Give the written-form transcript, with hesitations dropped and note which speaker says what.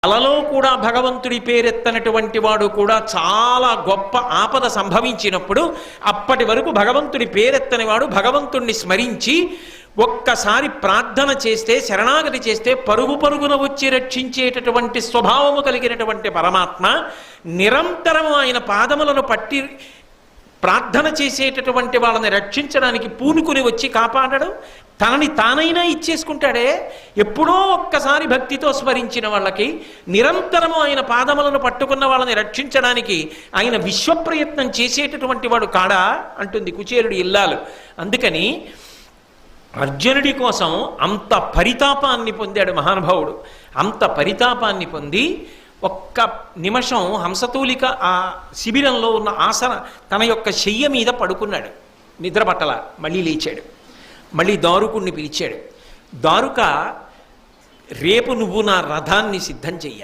Speaker 1: అలలో కూడా భగవంతుడి పేరెత్తనటువంటి వాడు కూడా చాలా గొప్ప ఆపద సంభవించినప్పుడు అప్పటి వరకు భగవంతుడి పేరెత్తని వాడు భగవంతుణ్ణి స్మరించి ఒక్కసారి ప్రార్థన చేస్తే, శరణాగతి చేస్తే పరుగు పరుగున వచ్చి రక్షించేటటువంటి స్వభావము కలిగినటువంటి పరమాత్మ నిరంతరము ఆయన పాదములను పట్టి ప్రార్థన చేసేటటువంటి వాళ్ళని రక్షించడానికి పూనుకుని వచ్చి కాపాడడం, తనని తానైనా ఇచ్చేసుకుంటాడే. ఎప్పుడో ఒక్కసారి భక్తితో స్మరించిన వాళ్ళకి నిరంతరము ఆయన పాదములను పట్టుకున్న వాళ్ళని రక్షించడానికి ఆయన విశ్వప్రయత్నం చేసేటటువంటి వాడు కాడా అంటుంది కుచేలుడి ఇల్లాలు. అందుకని అర్జునుడి కోసం అంత పరితాపాన్ని పొందాడు మహానుభావుడు. అంత పరితాపాన్ని పొంది ఒక్క నిమిషం హంసతూలిక ఆ శిబిరంలో ఉన్న ఆసన తన యొక్క శయ్య మీద పడుకున్నాడు. నిద్ర పట్టల. మళ్ళీ లేచాడు. మళ్ళీ దారుకుణ్ణి పిలిచాడు. దారుక, రేపు నువ్వు నా రథాన్ని సిద్ధం చెయ్యాలి.